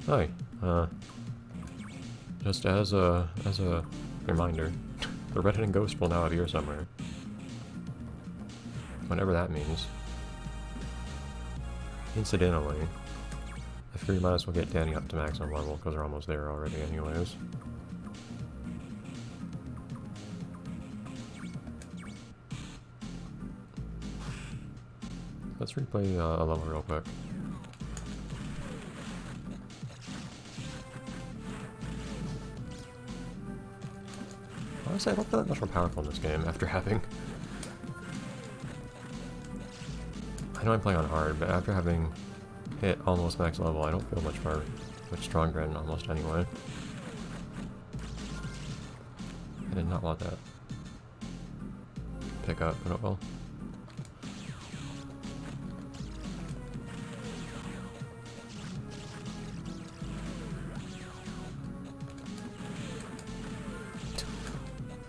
Hi. Just as a reminder, the red-headed ghost will now appear somewhere. Whatever that means. Incidentally, I figure you might as well get Danny up to maximum level, because we're almost there already anyways. Let's replay a level real quick. Honestly, I don't feel that much more powerful in this game after having... I know I'm playing on hard, but after having hit almost max level, I don't feel much stronger in almost anyway. I did not want that pick up, but oh well.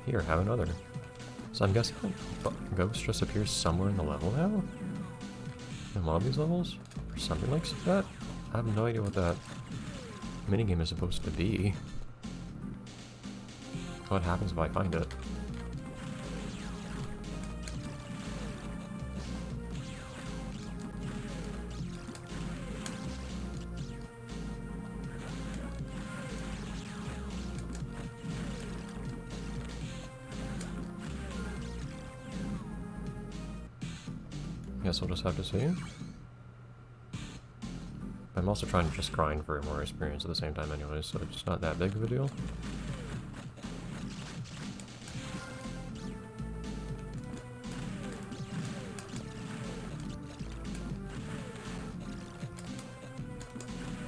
Here, have another. So I'm guessing Ghost just appears somewhere in the level now? In one of these levels? Or something like that? I have no idea what that minigame is supposed to be. What happens if I find it? Guess we'll just have to see. I'm also trying to just grind for more experience at the same time anyway, so it's not that big of a deal.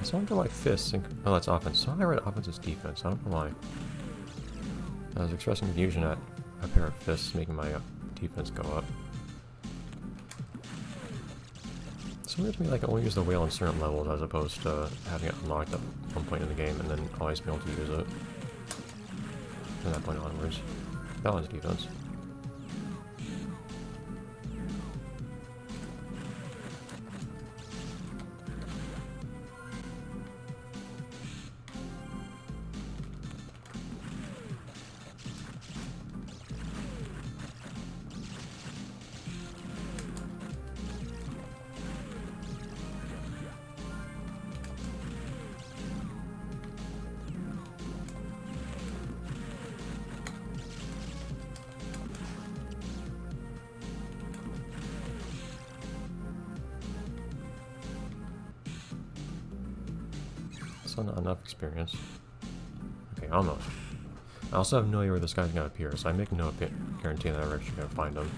I still wonder why fists oh, that's offense. So I read offense is defense. I don't know why. I was expressing confusion at a pair of fists making my defense go up. It's weird to me, like, I only use the whale in certain levels as opposed to having it unlocked at one point in the game and then always be able to use it from that point onwards. That one's defense. Still not enough experience. Okay, almost. I also have no idea where this guy's gonna appear, so I make no guarantee that I'm actually gonna find him.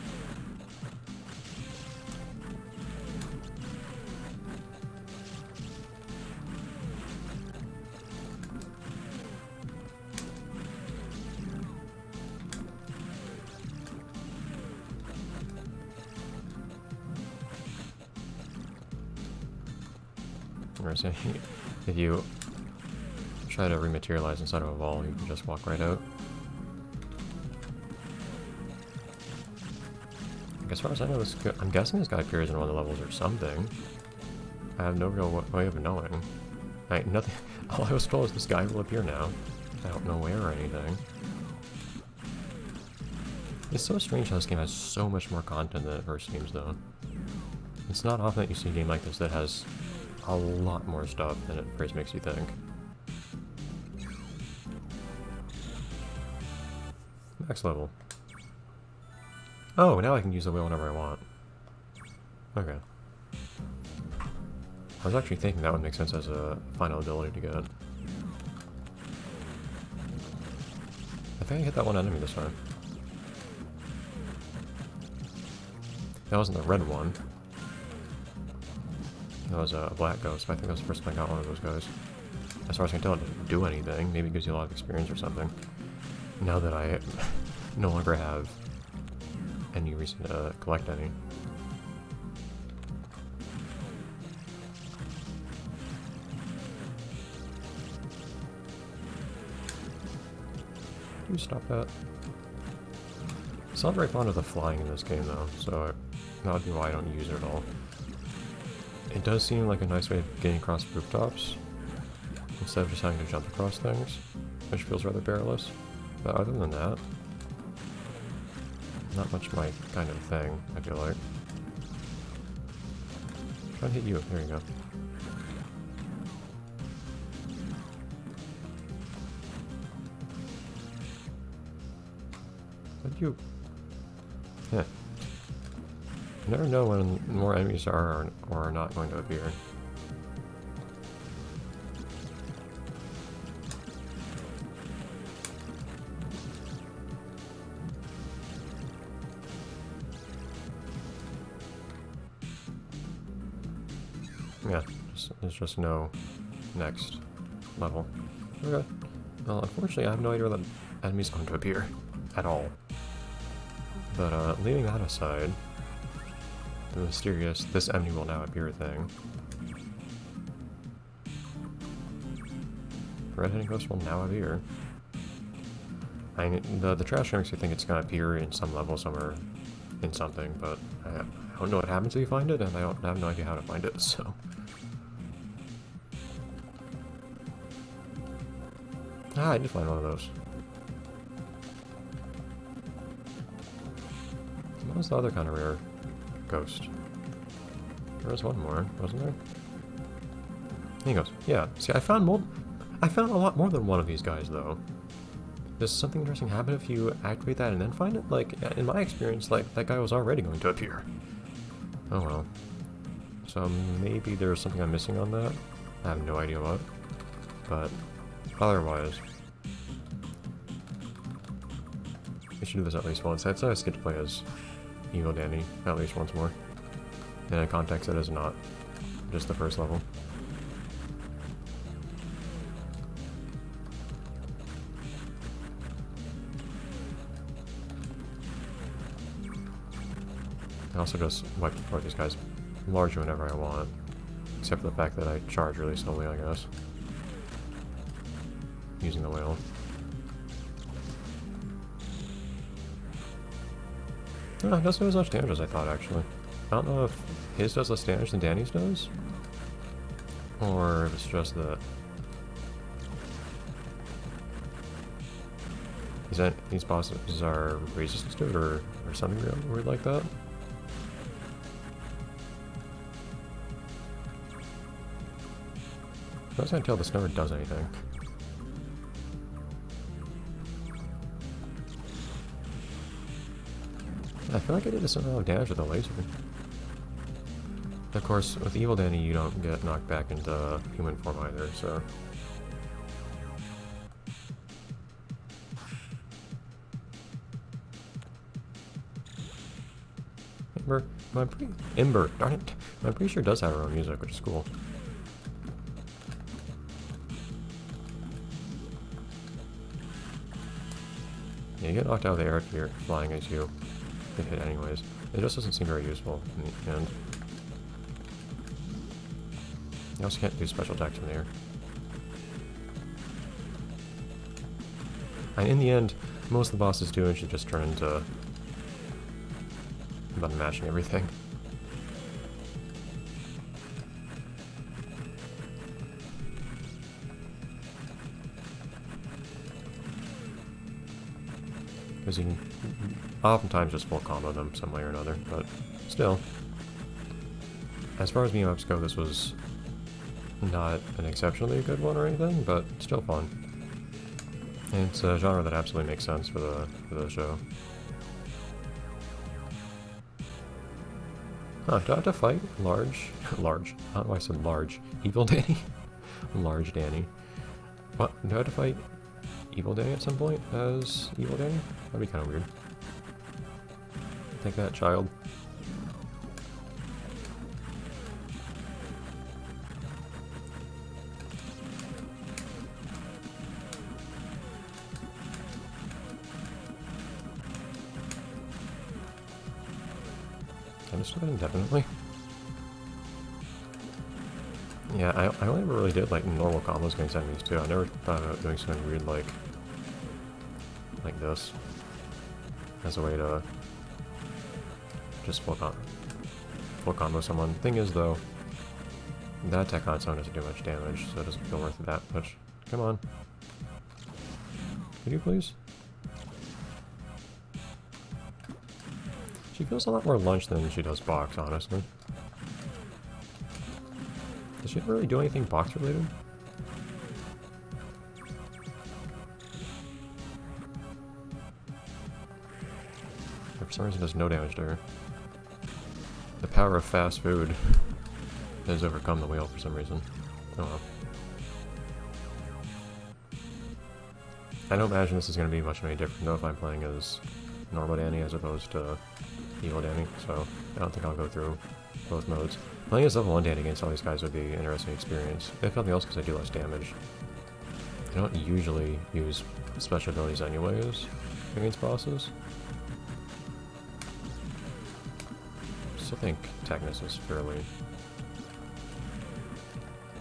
If you try to rematerialize inside of a wall, you can just walk right out. As far as I know, I'm guessing this guy appears in one of the levels or something. I have no real way of knowing. Nothing. All I was told is this guy will appear now. I don't know where or anything. It's so strange how this game has so much more content than it first seems, though. It's not often that you see a game like this that has a lot more stuff than it first makes you think. Max level. Oh, now I can use the wheel whenever I want. Okay. I was actually thinking that would make sense as a final ability to get. I think I hit that one enemy this time. That wasn't the red one. That was a black ghost, but I think that was the first time I got one of those guys. As far as I can tell, it didn't do anything. Maybe it gives you a lot of experience or something. Now that I no longer have any reason to collect any. Can you stop that? It's not very fond of the flying in this game though, so that would be why I don't use it at all. It does seem like a nice way of getting across rooftops, instead of just having to jump across things, which feels rather perilous. But other than that, not much my kind of thing, I feel like. Try to hit you. There you go. But you... Yeah. You never know when more enemies are or are not going to appear. Yeah, there's just no next level. Okay. Well, unfortunately, I have no idea where the enemy's going to appear at all. But leaving that aside, the mysterious "this enemy will now appear" thing. Red-headed ghost will now appear. I mean, the trash makes you think it's gonna appear in some level somewhere in something, but I don't know what happens if you find it, and I have no idea how to find it, so. Ah, I did find one of those. What was the other kind of rare ghost? There was one more, wasn't there? He goes, yeah. See, I found a lot more than one of these guys, though. Does something interesting happen if you activate that and then find it? Like, in my experience, like, that guy was already going to appear. Oh well. So maybe there's something I'm missing on that. I have no idea what. But otherwise, we should do this at least once. I'd say I get to play as Evil Danny at least once more. In a context that is not just the first level. I also just wipe for these guys larger whenever I want. Except for the fact that I charge really slowly, I guess. Using the whale. No, it doesn't do as much damage as I thought, actually. I don't know if his does less damage than Danny's does, or if it's just that these bosses are resistant to it, or something weird like that. I was gonna tell this never does anything. I feel like I did a similar amount of damage with the laser. Of course, with Evil Danny, you don't get knocked back into human form either, so. Ember, darn it. I'm pretty sure it does have her own music, which is cool. Yeah, you get knocked out of the air if you're flying as you get hit anyways. It just doesn't seem very useful in the end. You also can't do special attacks from the air. And in the end, most of the bosses do should just turn into button mashing everything. Because you can oftentimes just full combo them some way or another, but still. As far as beat-em-ups go, this was not an exceptionally good one or anything, but still fun. And it's a genre that absolutely makes sense for the show. Huh, do I have to fight large? How do I say large? Evil Danny? Large Danny. What? Do I have to fight Evil Danny at some point as Evil Danny? That'd be kind of weird. Take that, child. Can I just do it indefinitely? Yeah, I only ever really did like normal combos against enemies too. I never thought about doing something weird like this as a way to just full combo someone. Thing is though, That attack on its own doesn't do much damage, so it doesn't feel worth it that much. Come on. Could you please? She feels a lot more lunch than she does box, honestly. Does she ever really do anything box related? For some reason, does no damage to her. The power of fast food has overcome the wheel for some reason. Oh well. I don't imagine this is going to be much of any different though if I'm playing as normal Danny as opposed to evil Danny, so I don't think I'll go through both modes. Playing as level 1 Danny against all these guys would be an interesting experience, if nothing else because I do less damage. I don't usually use special abilities anyways against bosses. I still think Technus is fairly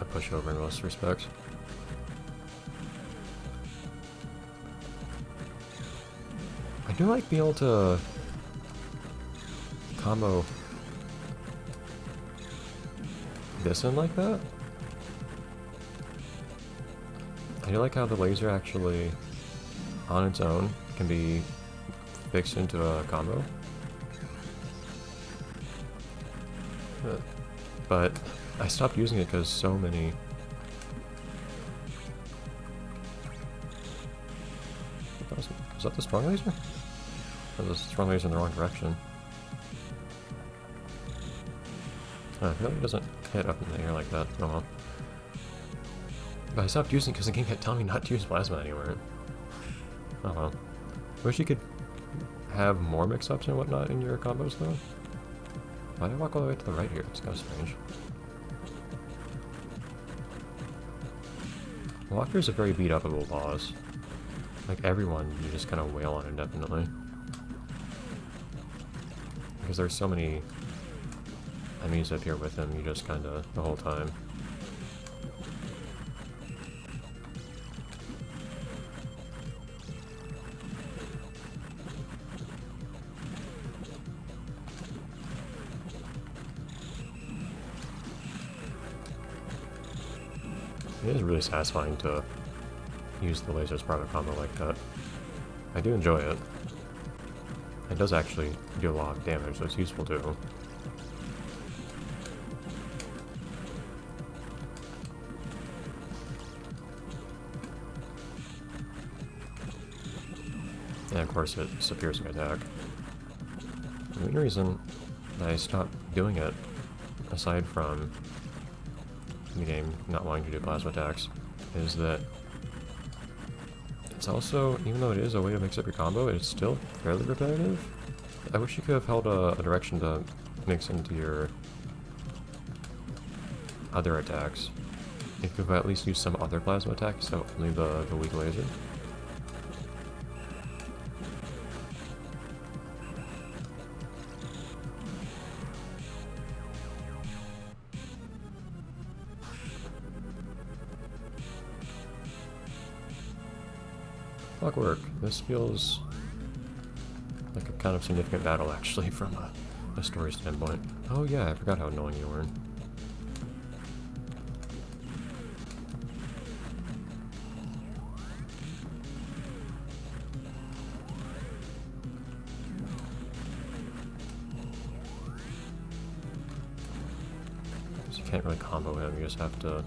a pushover in most respects. I do like being able to combo this in like that. I do like how the laser actually, on its own, can be fixed into a combo. But I stopped using it because so many... Was that the strong laser? Or was the strong laser in the wrong direction? I feel like it doesn't hit up in the air like that. Oh well. But I stopped using it because the game kept telling me not to use plasma anywhere. Oh well. I wish you could have more mix-ups and whatnot in your combos though. Why did I walk all the way to the right here? It's kind of strange. Walker is a very beat-upable boss. Like everyone, you just kind of wail on indefinitely. Because there's so many enemies up here with him, you just kind of, the whole time. It is really satisfying to use the laser as part of a combo like that. I do enjoy it. It does actually do a lot of damage, so it's useful too. And of course it's a piercing attack. The main reason that I stopped doing it, aside from the game not wanting to do plasma attacks, is that it's also, even though it is a way to mix up your combo, it's still fairly repetitive. I wish you could have held a direction to mix into your other attacks. If you could at least use some other plasma attacks, so only the weak laser. Clockwork. This feels like a kind of significant battle, actually, from a story standpoint. Oh yeah, I forgot how annoying you were. So you can't really combo him, you just have to...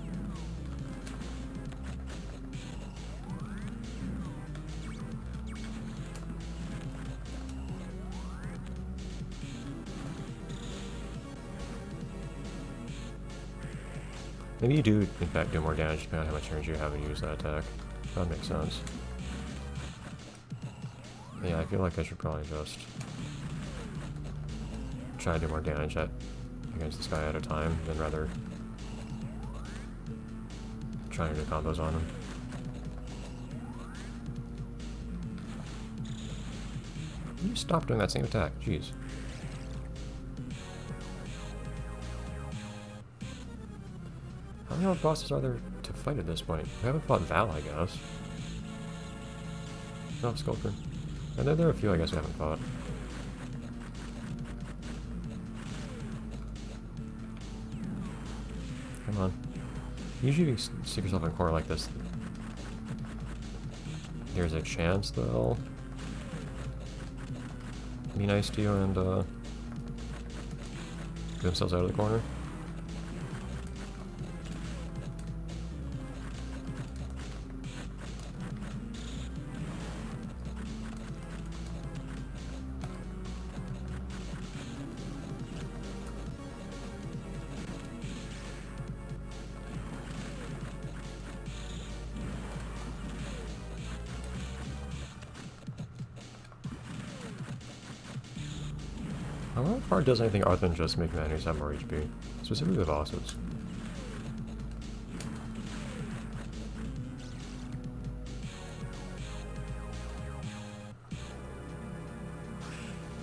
Maybe you do, in fact, do more damage depending on how much energy you have to use that attack. That makes sense. Yeah, I feel like I should probably just try to do more damage against this guy at a time, than rather trying to do combos on him. You stop doing that same attack, jeez. How many other bosses are there to fight at this point? We haven't fought Val, I guess. No, Sculptor. And there are a few I guess we haven't fought. Come Come on. Usually if you stick yourself in a corner like this, there's a chance they'll be nice to you and get themselves out of the corner. I wonder if Bard does anything other than just make the enemies have more HP, specifically the bosses.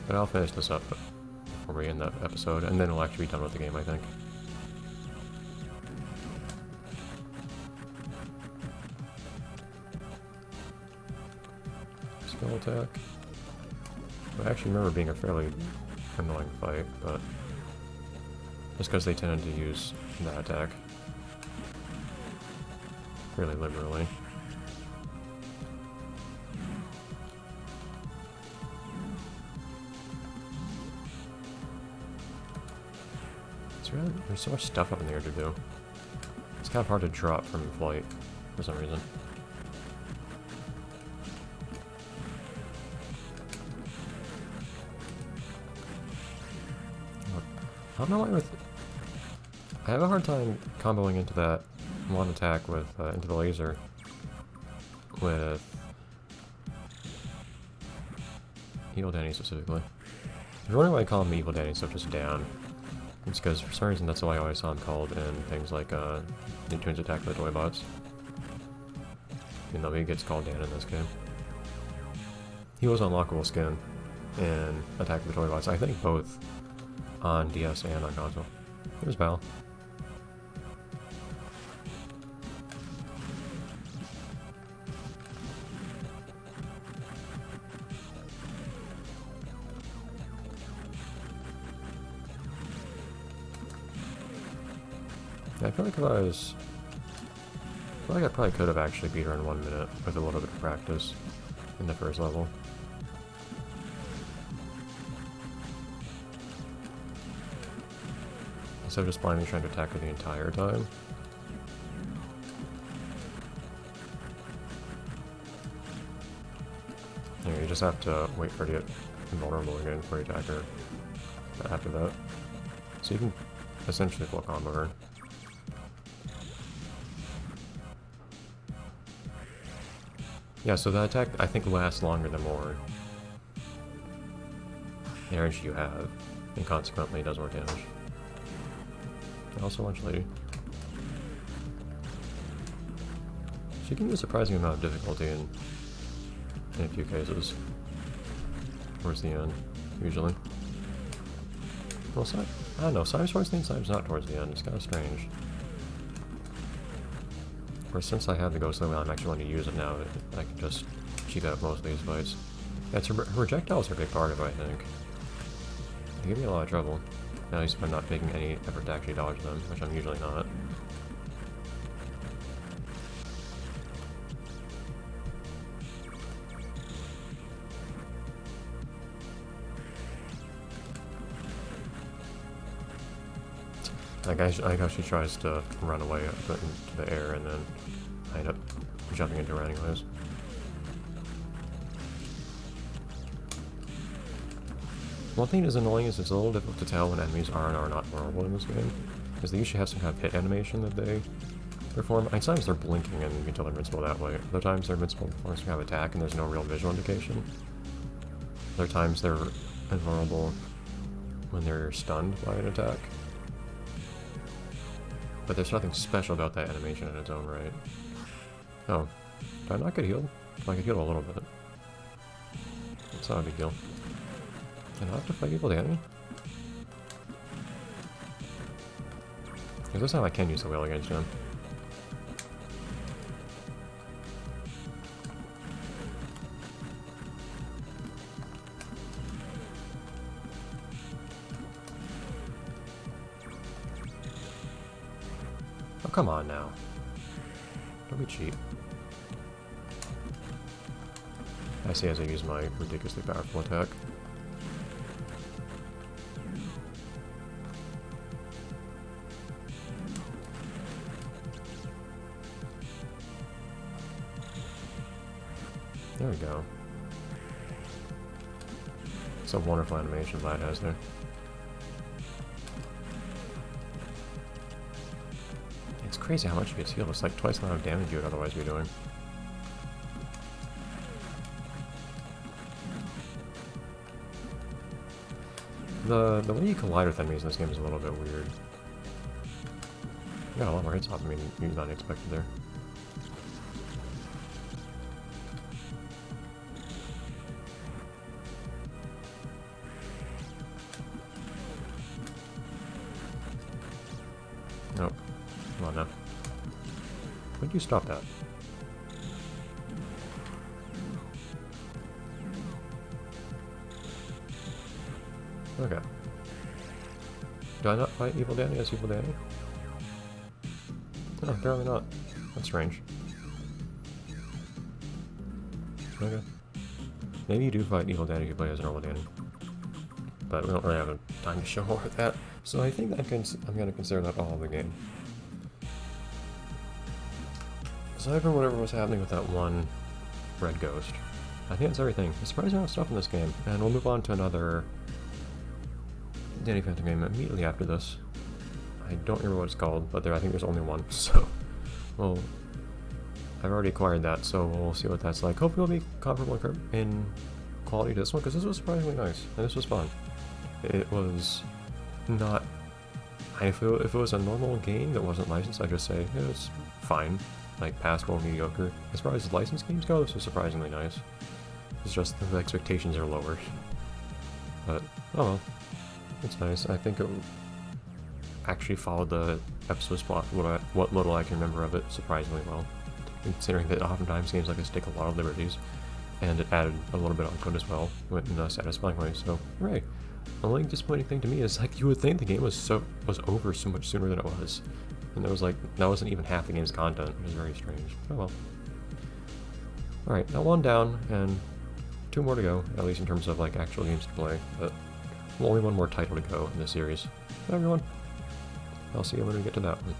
But I'll finish this up before we end that episode, and then we'll actually be done with the game, I think. Skill attack. I actually remember being a fairly annoying fight, but just because they tended to use that attack fairly liberally. There's so much stuff up in the air to do. It's kind of hard to drop from flight for some reason. I don't know why I have a hard time comboing into that one attack with into the laser with Evil Danny specifically. If you're wondering why I call him Evil Danny instead of just Dan, it's because for some reason that's why I always saw him called in things like Nicktoons Attack of the Toybots. Even though he gets called Dan in this game. He was unlockable skin in Attack of the Toybots, I think both on DS and on console. There's Val. I feel like I feel like I probably could have actually beat her in 1 minute with a little bit of practice in the first level. Instead of just blindly trying to attack her the entire time. Yeah, you just have to wait for her to get invulnerable again before you attack her after that. So you can essentially full combo her. Yeah, so that attack, I think, lasts longer the more energy you have, and consequently does more damage. Also, Lunch Lady. She can use a surprising amount of difficulty in a few cases. Towards the end, usually. Well, I don't know, Sime's towards the end, Sime's not towards the end. It's kind of strange. Or since I have the Ghost Wheel, I'm actually going to use it now. I can just cheat out most of these fights. Yeah, her projectiles are a big part of it, I think. They give me a lot of trouble. At least if I'm not making any effort to actually dodge them, which I'm usually not. I like how she tries to run away up into the air, and then I end up jumping into her anyways. One thing that's annoying is it's a little difficult to tell when enemies are and are not vulnerable in this game, because they usually have some kind of hit animation that they perform. Sometimes they're blinking and you can tell they're invincible that way. Other times they're invincible before some kind of attack and there's no real visual indication. Other times they're invulnerable when they're stunned by an attack. But there's nothing special about that animation in its own right. Oh, did I not get healed? I get healed a little bit. It's not a big deal. Did I have to fight Evil Danny? Because this time I can use the wheel against him. come on now. Don't be cheap. I see as I use my ridiculously powerful attack. There we go. It's a wonderful animation Vlad has there. It's crazy how much he gets healed. It's like twice the amount of damage you would otherwise be doing. The way you collide with enemies in this game is a little bit weird. You got a lot more hits off me than you're not expected there. Nope. Come on now. When did you stop that? Okay. Do I not fight Evil Danny as Evil Danny? No, apparently not. That's strange. Okay. Maybe you do fight Evil Danny if you play as normal Danny. But we don't really have time to show more of that. So I think I'm going to consider that all of the game. Aside from whatever was happening with that one red ghost, I think that's everything. There's surprising amount of stuff in this game, and we'll move on to another Danny Phantom game immediately after this. I don't remember what it's called, but I think there's only one, so... Well, I've already acquired that, so we'll see what that's like. Hopefully it'll be comparable in quality to this one, because this was surprisingly nice, and this was fun. It was not... if it was a normal game that wasn't licensed, I'd just say, yeah, it's fine. Like, passable, mediocre. As far as licensed games go, this was surprisingly nice. It's just the expectations are lower. But, oh well. It's nice. I think it actually followed the episode's plot, what little I can remember of it, surprisingly well. Considering that oftentimes games like this take a lot of liberties, and it added a little bit onto it as well, in a satisfying way, so hooray. The only disappointing thing to me is, like, you would think the game was over so much sooner than it was. And there was like, that wasn't even half the game's content, which is very strange. Oh well. Alright, now one down, and 2 more to go, at least in terms of like actual games to play, but only one more title to go in this series. Bye everyone. I'll see you when we get to that one.